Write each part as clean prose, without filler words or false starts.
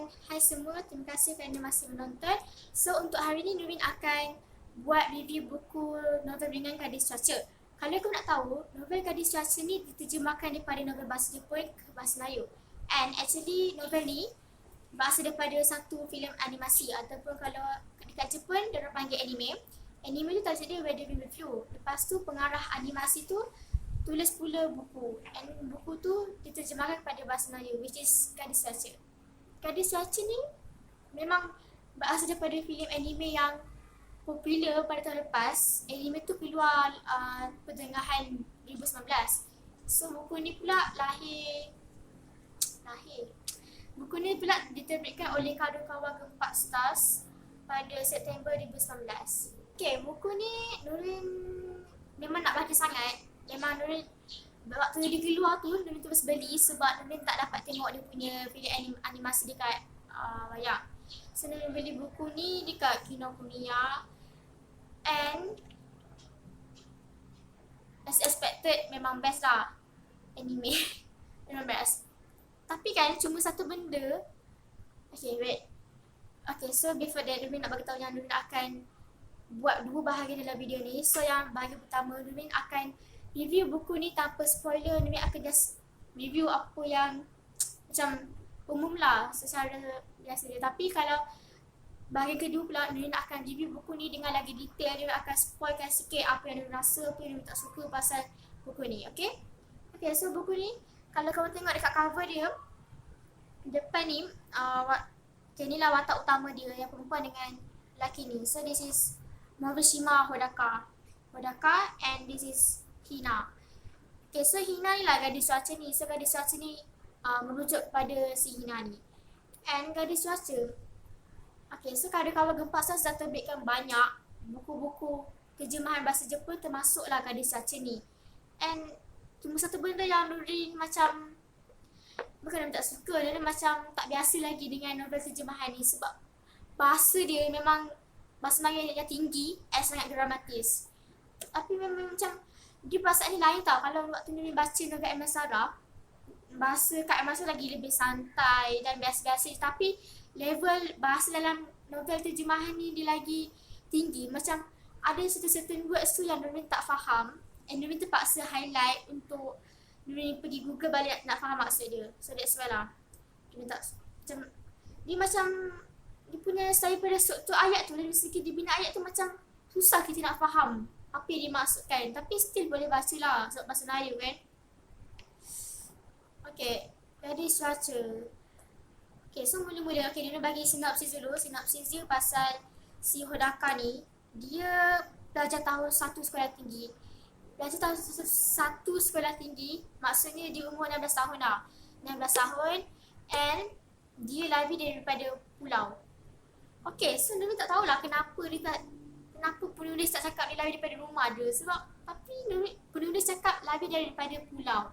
Hai semua, terima kasih kerana masih menonton. So untuk hari ni Nurin akan buat review buku novel ringan Gadis Cuaca. Kalau kau nak tahu, novel Gadis Cuaca ni diterjemahkan daripada novel bahasa Jepun ke bahasa Melayu. And actually novel ni berasal daripada satu filem animasi ataupun kalau dekat Jepun diorang panggil anime. Anime tu tajuk dia Weather Review. Lepas tu pengarah animasi tu tulis pula buku. And buku tu diterjemahkan kepada bahasa Melayu, which is Gadis Cuaca. Gadis Cuaca ni memang berasal daripada filem anime yang popular pada tahun lepas. Anime tu keluar pertengahan 2019. So buku ni pula lahir. Buku ni pula diterbitkan oleh Kadokawa Gempak Stars pada September 2019. Okay, buku ni Nurin memang nak baca sangat. Memang Nurin waktu dia keluar tu Nurin terus beli sebab Nurin tak dapat tengok dia punya filem animasi dekat wayang. So Nurin beli buku ni dekat Kinokuniya. And as expected memang best lah anime. Memang best. Tapi kan cuma satu benda. Okay wait. Okay, so before that Nurin nak bagi tahu yang Nurin akan buat dua bahagian dalam video ni. So yang bahagian pertama Nurin akan review buku ni tanpa spoiler. Nurin akan just review apa yang macam umum lah secara biasa dia. Tapi kalau bahagian kedua pula Nurin akan review buku ni dengan lagi detail. Nurin akan spoilkan sikit apa yang Nurin rasa, apa yang Nurin tak suka pasal buku ni. Okay? Okay, so buku ni kalau kamu tengok dekat cover dia, depan ni inilah watak utama dia yang perempuan dengan lelaki ni. So this is Nobushima Hodaka and this is Hina. Okay, so Hina ni lah Gadis Cuaca ni. So Gadis Cuaca ni merujuk kepada si Hina ni. And Gadis Cuaca, okay, so Kadokawa Gempak Stars dah terbitkan banyak buku-buku terjemahan bahasa Jepun termasuklah Gadis Cuaca ni. And cuma satu benda yang Nurin macam bukan Nurin tak suka, Nurin macam tak biasa lagi dengan novel terjemahan ni sebab bahasa dia memang bahasa Melayu yang tinggi and sangat dramatis. Tapi memang macam dia perasaan ni lain tau. Kalau waktu Nurin baca novel Emma Sarah, bahasa Kak Emma Sarah lagi lebih santai dan biasa-biasa. Tapi level bahasa dalam novel terjemahan ni dia lagi tinggi. Macam ada certain words tu yang Nurin tak faham and Nurin terpaksa highlight untuk Nurin pergi Google balik nak faham maksud dia. So that's why lah Nurin tak macam dia macam dia punya style pada struktur ayat tu, dari segi dia bina ayat tu macam susah kita nak faham apa yang dia maksudkan. Tapi still boleh baca lah sebab bahasa Melayu kan. Okay, Gadis Cuaca. Okay, so mula-mula okay, dia bagi sinopsis dulu. Sinopsis dia pasal si Hodaka ni, dia pelajar tahun 1 sekolah tinggi. Pelajar tahun 1 sekolah tinggi maksudnya dia umur 16 tahun dah. 16 tahun and dia lari daripada pulau. Okay, so Nurin tak tahulah kenapa penulis tak cakap dia lari daripada rumah dia. Sebab tapi penulis cakap lari daripada pulau.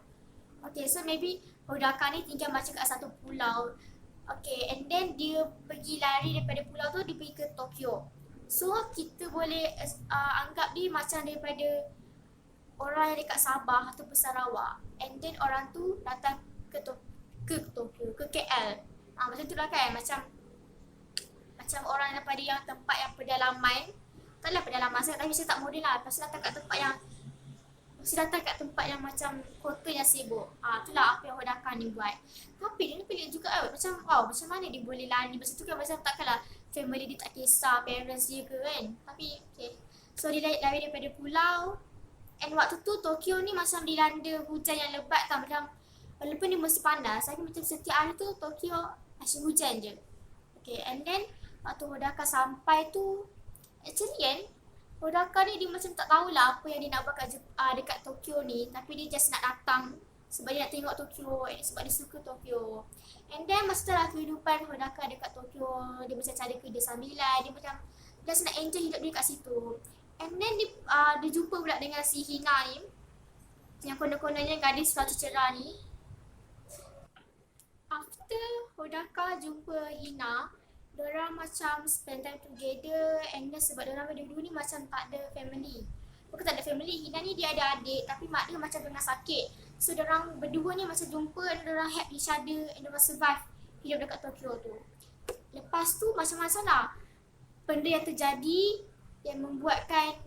Okay, so maybe Hodaka ni tinggal macam kat satu pulau. Okay, and then dia pergi lari daripada pulau tu, dia pergi ke Tokyo. So kita boleh anggap dia macam daripada orang yang dekat Sabah atau Sarawak. And then orang tu datang ke Tokyo, ke KL. Macam tu lah kan, macam orang daripada yang tempat yang pedalaman. Taklah pedalaman sangat tapi saya tak modern lah. Lepas tu datang kat tempat yang macam kota yang sibuk. Itulah apa yang Hodaka ni buat. Tapi dia ni pelik juga macam wow, macam mana dia boleh lari. Macam tu kan macam takkanlah family dia tak kisah, parents dia ke kan. Tapi okay. So dia lari daripada pulau. And waktu tu Tokyo ni macam dilanda hujan yang lebat kan. Macam walaupun dia mesti panas, tapi macam setiap hari tu Tokyo asyik hujan je. Okay, and then waktu Hodaka sampai tu, actually kan Hodaka ni dia macam tak tahulah apa yang dia nak buat dekat Tokyo ni. Tapi dia just nak datang sebab dia nak tengok Tokyo, sebab dia suka Tokyo. And then masa lah kehidupan Hodaka dekat Tokyo, dia macam cari kerja sambilan, dia macam just nak enjoy hidup dia kat situ. And then dia jumpa pula dengan si Hina ni, yang konon-kononnya gadis baju cerah ni. After Hodaka jumpa Hina, diorang macam spend time together. And then sebab diorang berdua ni macam tak ada family. Bukan tak ada family, Hina ni dia ada adik tapi mak dia macam tengah sakit. So diorang berdua ni macam jumpa and diorang help each other and diorang survive hidup dekat Tokyo tu. Lepas tu macam-macam lah benda yang terjadi yang membuatkan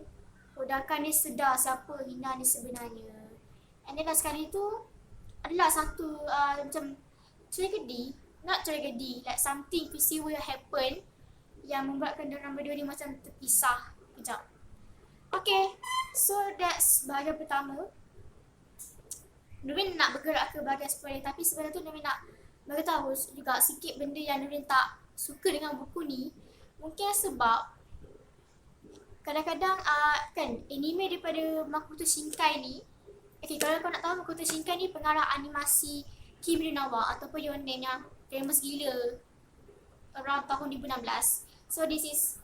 Hodakan ni sedar siapa Hina ni sebenarnya. And then last sekali tu adalah satu macam tragedy, not tragedy, like something peristiwa yang happen yang membuatkan diorang berdua ni macam terpisah kejap. Okay, so that's bahagian pertama. Nurin nak bergerak ke bahagian spoiler, tapi sebenarnya tu Nurin nak beritahu juga sikit benda yang Nurin tak suka dengan buku ni. Mungkin sebab kadang-kadang kan anime daripada Makoto Shinkai ni, okay, kalau kau nak tahu Makoto Shinkai ni pengarah animasi Kimi no Na wa ataupun Your Name yang famous gila around tahun 2016. So this is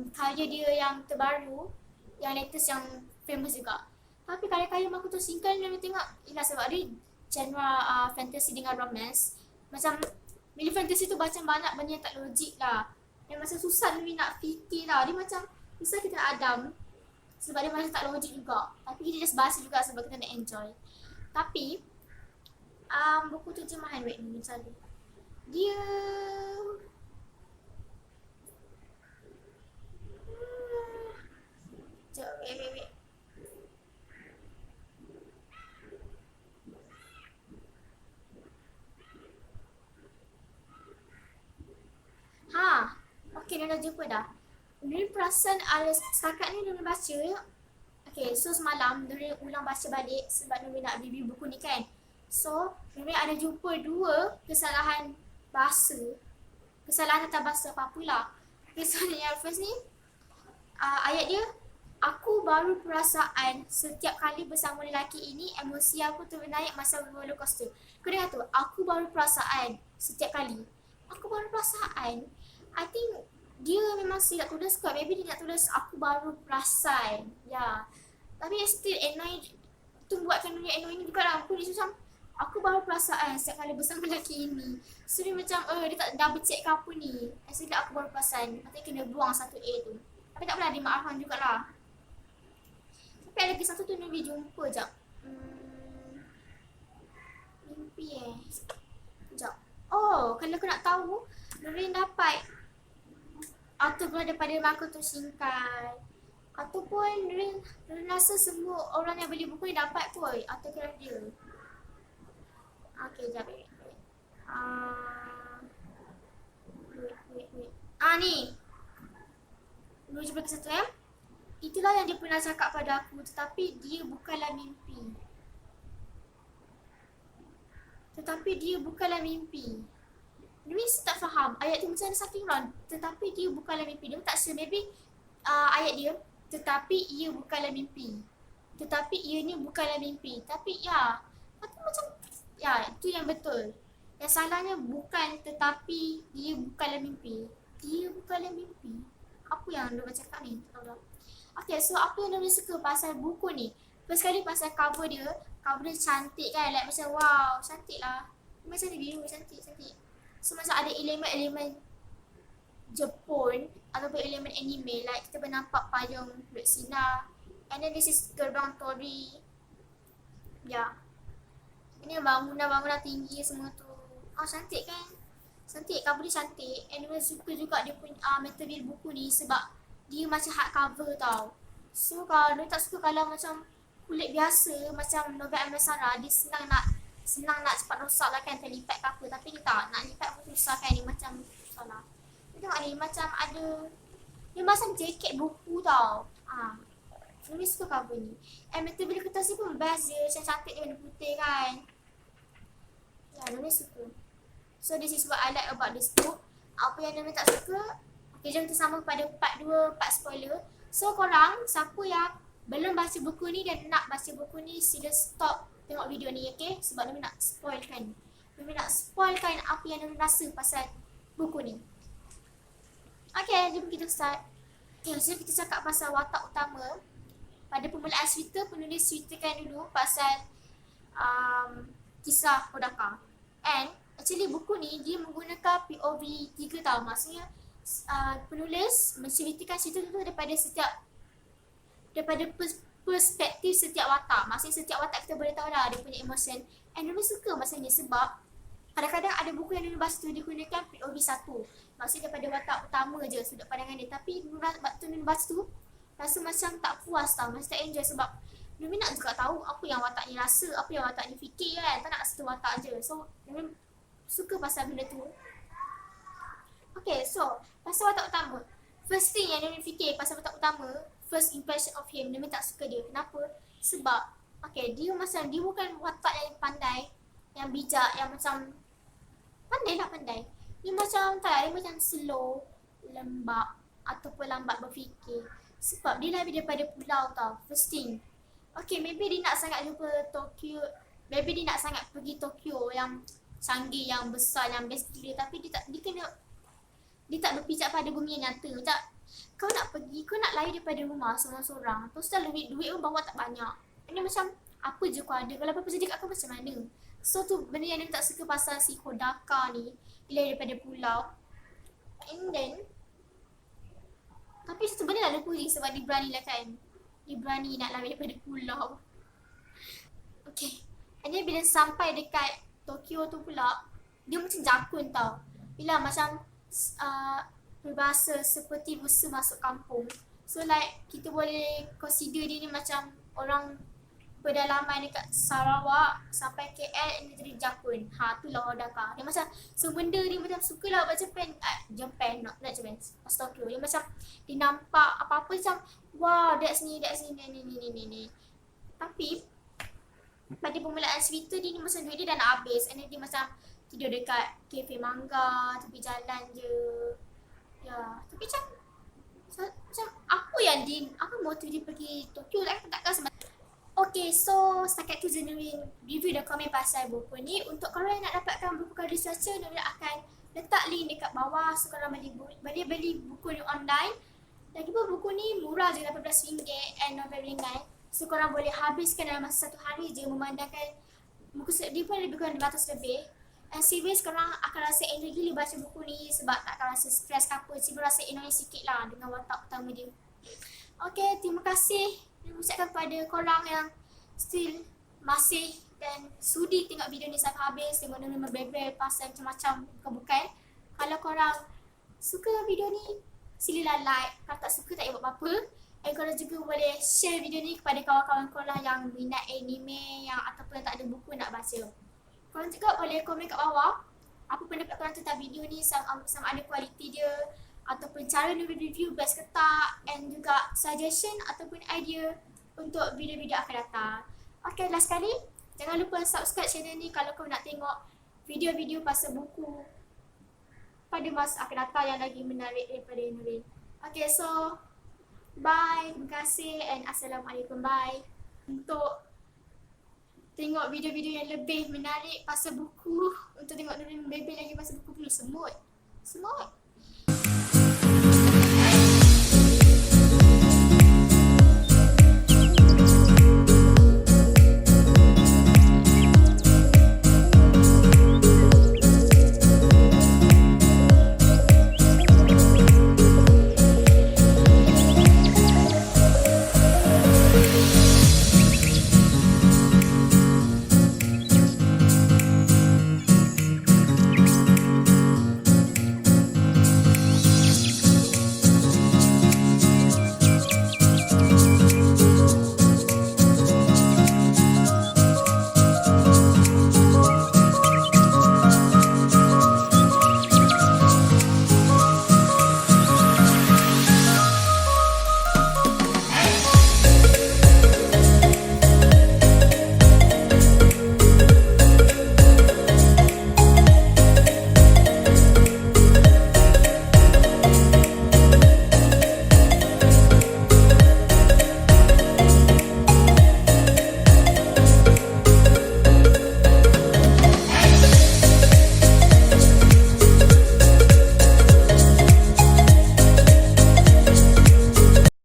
karya dia yang terbaru, yang latest, yang famous juga. Tapi karya-karya Makoto Shinkai ni tengok, ialah sebab dia genre fantasy dengan romance. Macam bila fantasy tu macam banyak benda yang tak logik lah. Dan macam susah dia nak fikir lah. Dia macam misal kita nak Adam sebab dia macam tak logik juga. Tapi kita just baca juga sebab kita nak enjoy. Tapi buku terjemahan wait ni misalnya dia wait. Okay, dah jumpa dah. Nurin perasan setakat ni Nurin baca. Okay, so semalam Nurin ulang baca balik sebab Nurin nak review buku ni kan. So, Nurin ada jumpa 2 kesalahan bahasa. Kesalahan tentang bahasa apa pula. Okay, so yang first ni ayat dia, aku baru perasaan setiap kali bersama lelaki ini emosi aku ternaik masa roller coaster. Kau dengar tu, aku baru perasaan setiap kali. Aku baru perasaan. I think dia memang silap tulis kot. Maybe dia nak tulis aku baru perasan. Ya. Tapi still annoying. Tu buatkan dia annoying juga lah. Aku dia macam aku baru perasaan setiap kali bersama lelaki ini. So dia macam dia tak double check ke apa ni. Actually aku baru perasan. Nanti kena buang satu A tu. Tapi tak apalah, dia maafkan jugalah. Tapi ada lagi satu tu Nabi jumpa jap. Mimpi Sekejap. Oh, kalau kau nak tahu, Nurin dapat autograph daripada Makoto Shinkai. Ataupun Nurin rasa semua orang yang beli buku ni dapat kot autograph dia. Okay, sekejap. Wait. Ni. Nurin jumpa ke satu Itulah yang dia pernah cakap pada aku, tetapi dia bukanlah mimpi. Nurin tak faham ayat tu macam ada something wrong. Tetapi dia bukanlah mimpi. Dia tak sure, maybe ayat dia tetapi ia bukanlah mimpi. Tetapi ia ni bukanlah mimpi. Tapi tapi macam itu yang betul. Yang salahnya bukan tetapi ia bukanlah mimpi. Dia bukanlah mimpi. Apa yang Nurin cakap ni? Okay, so apa yang Nurin suka pasal buku ni? First kali pasal cover dia cantik kan, like macam wow, cantik lah. Macam ni biru, cantik. So macam ada elemen-elemen Jepun ataupun elemen anime, like kita boleh nampak payung kulit sinar. And then this is gerbang Tori. Ini bangunan tinggi semua tu. Cantik kan? Cantik, cover dia cantik. And Nurin suka juga dia punya material buku ni sebab dia macam hardcover tau. So kalau Nurin tak suka kalau macam kulit biasa macam novel Amazara, dia senang nak cepat rosak lah kan, terlipat ke apa. Tapi ni tak, nak lipat pun susah kan, ni macam salah. Dia tengok ni macam ada, dia macam jaket buku tau. Nurin suka cover ni. And material kertas ni pun best je, macam cantik dia warna putih kan. Nurin suka. So this is what I like about this book. Apa yang Nurin tak suka, okay, jom kita sama pada part 2, part spoiler. So korang, siapa yang belum baca buku ni dan nak baca buku ni, sila stop tengok video ni, okay? Sebab Nurin nak spoilkan. Nurin nak spoilkan apa yang Nurin rasa pasal buku ni. Okay, jom kita start. Okay, so kita cakap pasal watak utama. Pada permulaan cerita, penulis ceritakan dulu pasal kisah Hodaka. And actually buku ni dia menggunakan POV 3 tau. Maksudnya penulis menceritakan cerita tu daripada perspektif setiap watak. Maksudnya setiap watak kita boleh tahu lah dia punya emotion. And Nurin suka maksudnya sebab kadang-kadang ada buku yang Nurin baca tu dia gunakan POV 1. maksudnya daripada watak utama je sudut pandangan dia. Tapi waktu Nurul baca tu rasa macam tak puas tau, macam tak enjoy sebab Nurul nak juga tahu apa yang watak ni rasa, apa yang watak ni fikir kan, tak nak satu watak je. So Nurul suka pasal benda tu. Okay, so pasal watak utama, first thing yang Nurul fikir pasal watak utama, first impression of him, Nurul tak suka dia. Kenapa? Sebab okay, dia bukan watak yang pandai, yang bijak, yang macam pandai. Dia macam dia macam slow, lembab ataupun lambat berfikir. Sebab dia lari daripada pulau tau, first thing. Okay, maybe dia nak sangat jumpa Tokyo, maybe dia nak sangat pergi Tokyo yang canggih, yang besar, yang best gila. Tapi dia tak berpijak pada bumi yang nyata. Macam kau nak pergi, kau nak lari daripada rumah seorang-seorang. Terus dah duit pun bawa tak banyak. Ini macam apa je kau ada, kalau apa-apa jadi kat kau macam mana? So tu benda yang dia tak suka pasal si Hodaka ni, dia lari daripada pulau. And then tapi sebenarnya dah puji sebab dia berani lah kan. Dia berani nak lari daripada pulau. Okay. And then bila sampai dekat Tokyo tu pula, dia macam jakun tau. Bila macam berbahasa seperti busa masuk kampung. So like kita boleh consider dia ni macam orang pedalaman dekat Sarawak sampai KL and dia jadi jakun. Tu lah Hodaka. Dia macam so benda ni macam suka lah buat Japan, not Japan, Tokyo. Dia macam dia nampak apa-apa macam wow, that's ni ni. Tapi pada permulaan cerita dia ni macam duit dia dah nak habis and then dia macam tidur dekat kafe mangga, tepi jalan je. Ya, tapi macam apa motif dia pergi Tokyo takkan sebab. Okay, so setakat tu Nurul review dan komen pasal buku ni. Untuk korang yang nak dapatkan buku Kado Cuaca, Nurul akan letak link dekat bawah. So korang boleh beli buku ni online. Lagipun buku ni murah je, RM18 and novel ringan. So korang boleh habiskan dalam masa satu hari je memandangkan buku dia pun lebih kurang 500 lebih. And serious korang akan rasa enjoy gila baca buku ni sebab tak akan rasa stres ke apa. Cuma rasa annoying sikit lah dengan watak utama dia. Okay, terima kasih. Saya ucapkan kepada korang yang still masih dan sudi tengok video ni sampai habis, tengok Nurul membebel pasal macam-macam bukan. Kalau korang suka video ni, silalah like. Kalau tak suka tak payah buat apa-apa. Dan korang juga boleh share video ni kepada kawan-kawan korang yang minat anime yang ataupun tak ada buku nak baca. Korang juga boleh komen kat bawah apa pendapat korang tentang video ni, sama ada kualiti dia ataupun cara Nurul review best ke tak, and juga suggestion ataupun idea untuk video-video akan datang. Okay, last sekali, jangan lupa subscribe channel ni kalau kau nak tengok video-video pasal buku pada masa akan datang yang lagi menarik daripada Nurul. Okay, so bye, terima kasih and Assalamualaikum, bye. Untuk tengok video-video yang lebih menarik pasal buku, untuk tengok Nurul membebel lagi pasal buku, perlu semut.